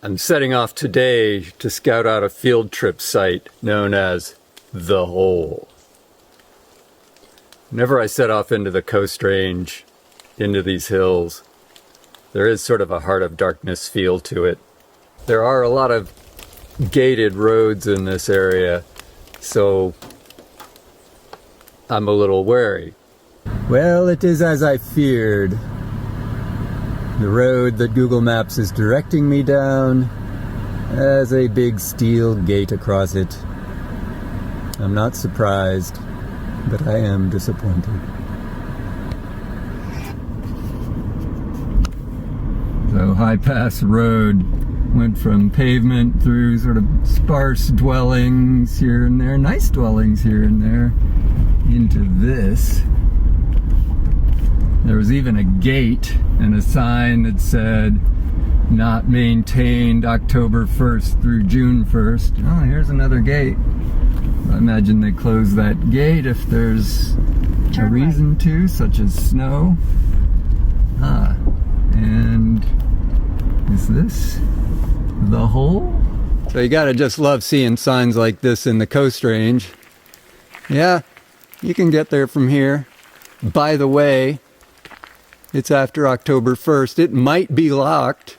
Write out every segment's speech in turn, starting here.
I'm setting off today to scout out a field trip site known as The Hole. Whenever I set off into the Coast Range, into these hills, there is sort of a heart of darkness feel to it. There are a lot of gated roads in this area, so I'm a little wary. Well, it is as I feared. The road that Google Maps is directing me down has a big steel gate across it. I'm not surprised, but I am disappointed. So High Pass Road went from pavement through sort of sparse dwellings here and there, nice dwellings here and there, into this. There was even a gate and a sign that said, not maintained October 1st through June 1st. Oh, here's another gate. I imagine they close that gate if there's a reason to, such as snow. And is this The Hole? So you gotta just love seeing signs like this in the Coast Range. Yeah, you can get there from here. By the way, it's after October 1st. It might be locked.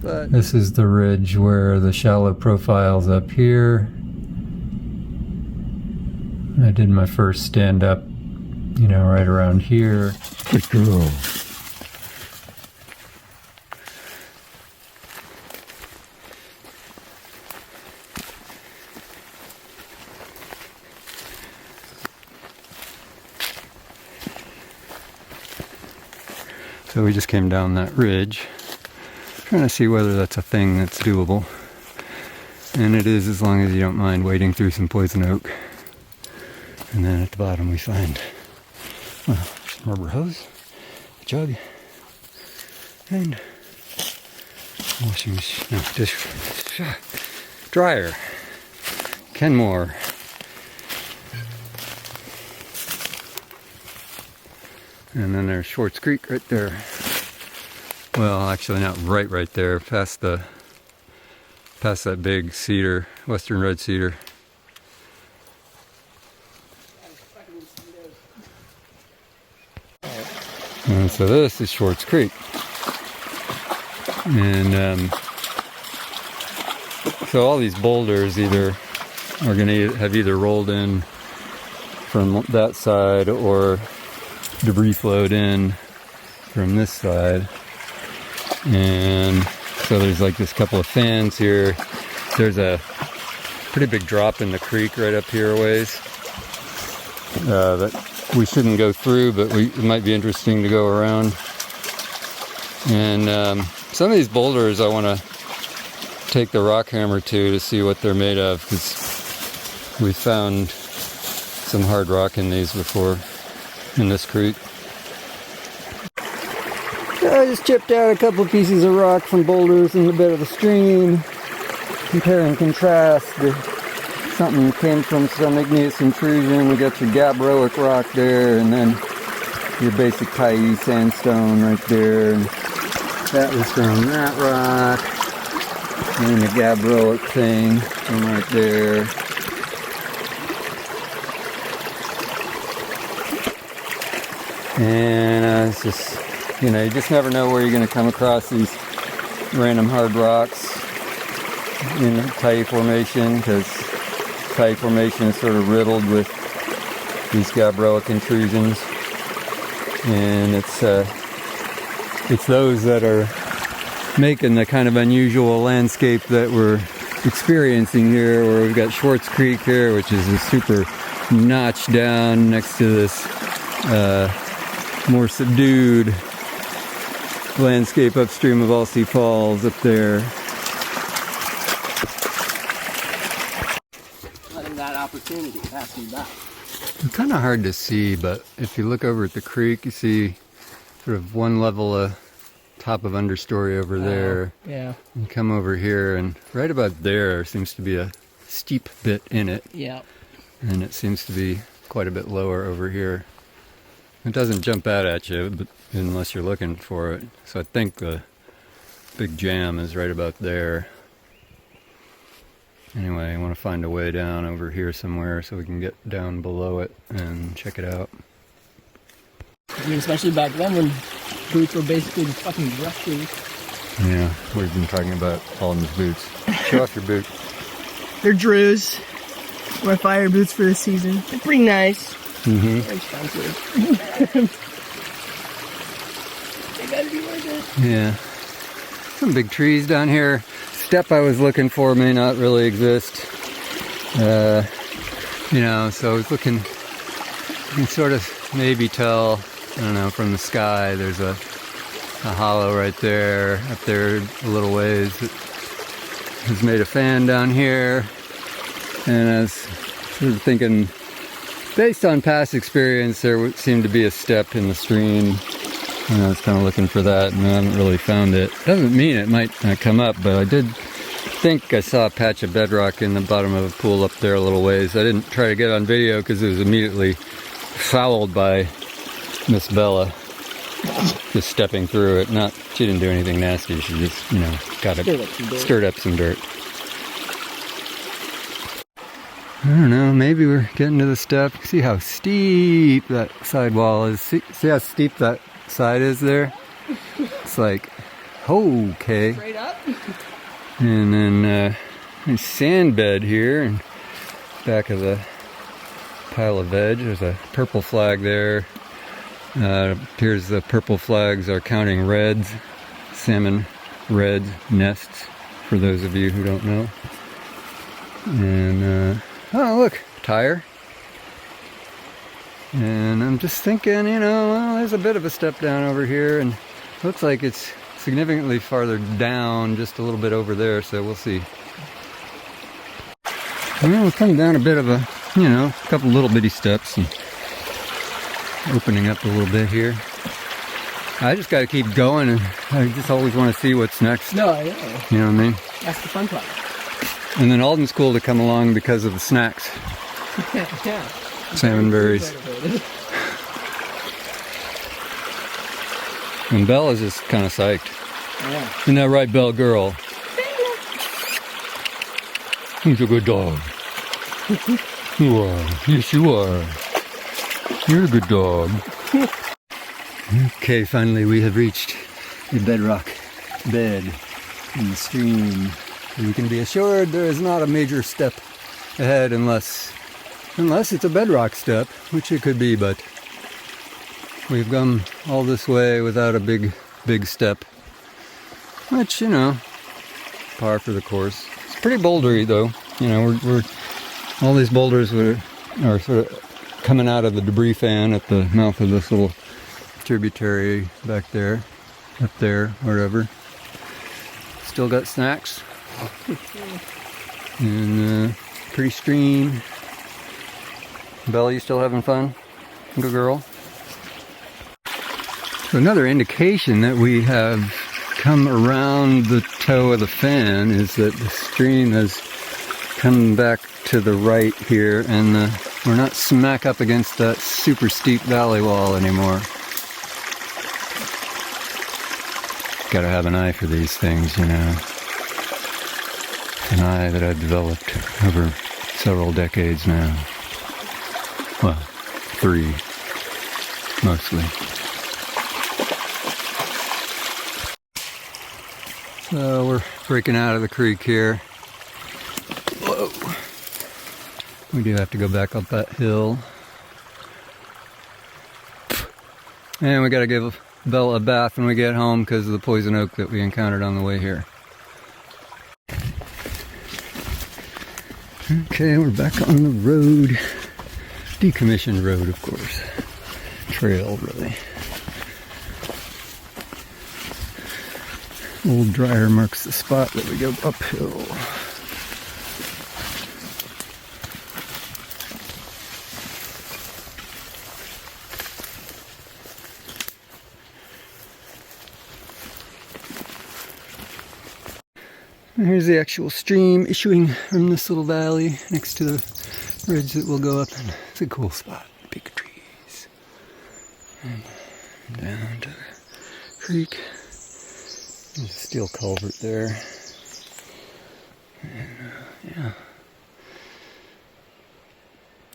But this is the ridge where the shallow profile's up here. I did my first stand-up, right around here. Good girl. So we just came down that ridge, trying to see whether that's a thing that's doable. And it is, as long as you don't mind wading through some poison oak. And then at the bottom we find, some rubber hose, a jug, and a washing machine, dryer, Kenmore. And then there's Swartz Creek right there. Well, actually not right there, past that big cedar, western red cedar. And so this is Swartz Creek. And so all these boulders either are going to have either rolled in from that side or debris flowed in from this side. And so there's like this couple of fans here. There's a pretty big drop in the creek right up here a ways that we shouldn't go through, but it might be interesting to go around. And some of these boulders I want to take the rock hammer to see what they're made of, because we found some hard rock in these before in this creek. I just chipped out a couple pieces of rock from boulders in the bed of the stream. Compare and contrast. Something came from some igneous intrusion. We got your gabbroic rock there, and then your basic Tyee sandstone right there. And that was from that rock. And then the gabbroic thing from right there. And it's just, you just never know where you're going to come across these random hard rocks in the Tyee Formation, because Tyee Formation is sort of riddled with these gabbroic intrusions. And it's those that are making the kind of unusual landscape that we're experiencing here, where we've got Swartz Creek here, which is a super notch down next to this more subdued landscape upstream of Alsea Falls up there. Let him that opportunity, pass me back. It's kind of hard to see, but if you look over at the creek, you see sort of one level of top of understory over there. Yeah. And come over here, and right about there seems to be a steep bit in it. Yeah. And it seems to be quite a bit lower over here. It doesn't jump out at you, but unless you're looking for it. So I think the big jam is right about there. Anyway, I want to find a way down over here somewhere so we can get down below it and check it out. I mean, especially back then when boots were basically just fucking brush shoes. Yeah, we've been talking about Alden's boots. Show off your boot. They're Drews. My fire boots for this season. They're pretty nice. Mm-hmm. They're expensive. They gotta be worth it. Yeah. Some big trees down here. Step I was looking for may not really exist. You know, so I was looking, you can sort of maybe tell, I don't know, from the sky, there's a hollow right there, up there a little ways. It has made a fan down here. And I was sort of thinking, based on past experience, there would seem to be a step in the stream. And I was kind of looking for that, and I haven't really found it. Doesn't mean it might not come up, but I did think I saw a patch of bedrock in the bottom of a pool up there a little ways. I didn't try to get on video because it was immediately fouled by Miss Bella. Just stepping through it. She didn't do anything nasty. She just, you know, stirred up some dirt. I don't know, maybe we're getting to the step. See how steep that sidewall is. See how steep that side is there? It's like, okay. Straight up? And then a sand bed here, and back of the pile of veg. There's a purple flag there. Appears the purple flags are counting reds, salmon red nests, for those of you who don't know. And oh look, tire. And I'm just thinking, you know, well, there's a bit of a step down over here, and looks like it's significantly farther down, just a little bit over there, so we'll see. Well, we're coming down a bit of a, you know, a couple little bitty steps and opening up a little bit here. I just got to keep going, and I just always want to see what's next. No, I know. You know what I mean? That's the fun part. And then Alden's cool to come along because of the snacks. Yeah. Salmon berries. And Bella's just kind of psyched. Yeah. Isn't that right, Belle girl? Who's a good dog? You are. Yes, you are. You're a good dog. Okay, finally we have reached the bedrock bed in the stream. You can be assured there is not a major step ahead unless it's a bedrock step, which it could be, but we've come all this way without a big step, which, you know, par for the course. It's pretty bouldery though. You know, we're all these boulders are sort of coming out of the debris fan at the mouth of this little tributary back there, up there, wherever. Still got snacks. And pretty stream. Bella, you still having fun? Good girl. So another indication that we have come around the toe of the fan is that the stream has come back to the right here, and we're not smack up against that super steep valley wall anymore. Gotta have an eye for these things, you know. An eye that I've developed over several decades now. Well, 3, mostly. So we're breaking out of the creek here. Whoa. We do have to go back up that hill. And we gotta give Bella a bath when we get home because of the poison oak that we encountered on the way here. Okay, we're back on the road. Decommissioned road, of course. Trail, really. Old dryer marks the spot that we go uphill. And here's the actual stream issuing from this little valley next to the ridge that we'll go up, and it's a cool spot. Big trees. And down to the creek. There's a steel culvert there. And, yeah.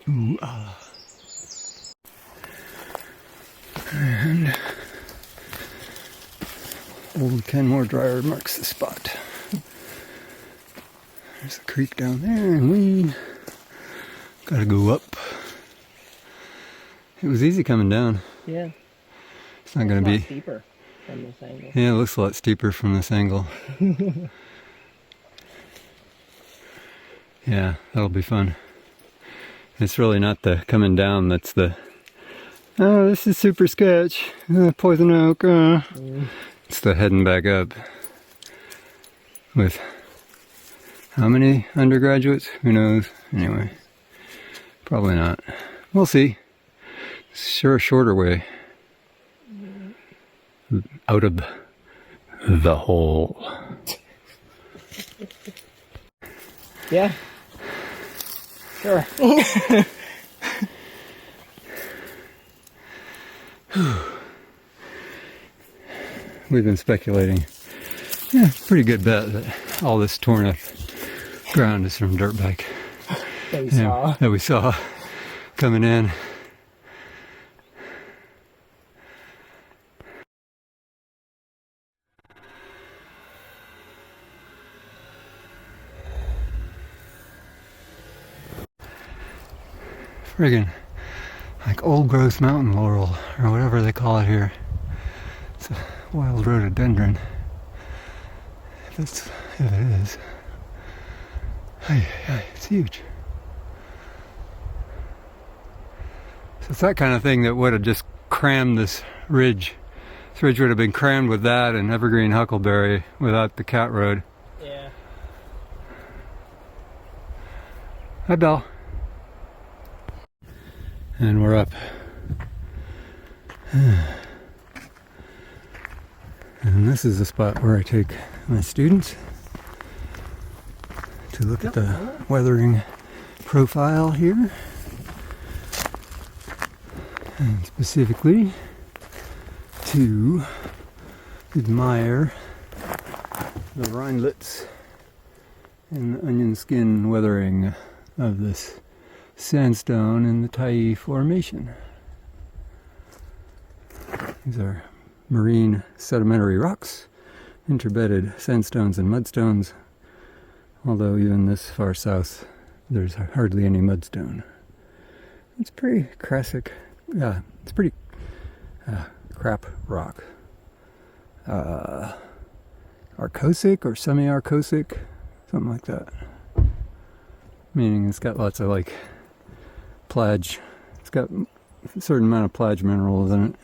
Ooh, And old Kenmore dryer marks the spot. There's a creek down there, and we gotta go up. It was easy coming down. Yeah. It's not gonna be steeper from this angle. Yeah, it looks a lot steeper from this angle. Yeah, that'll be fun. It's really not the coming down that's the, oh, this is super sketch. Poison oak. It's the heading back up. With how many undergraduates? Who knows? Anyway, probably not. We'll see. It's sure a shorter way out of the hole. Yeah. Sure. We've been speculating. Yeah, pretty good bet that all this torn up ground is from dirt bike that we saw coming in. Friggin' like old growth mountain laurel or whatever they call it here. It's a wild rhododendron. If it is. It's huge. So it's that kind of thing that would have just crammed this ridge. This ridge would have been crammed with that and evergreen huckleberry without the cat road. Yeah. Hi, Belle. And we're up. And this is the spot where I take my students to look at the weathering profile here. And specifically to admire the rhinelets and the onion skin weathering of this sandstone in the Tyee Formation. These are marine sedimentary rocks, interbedded sandstones and mudstones, although even this far south there's hardly any mudstone. It's pretty classic, it's pretty crap rock. Arcosic or semi-arcosic, something like that. Meaning it's got lots of like plage, it's got a certain amount of plage minerals in it.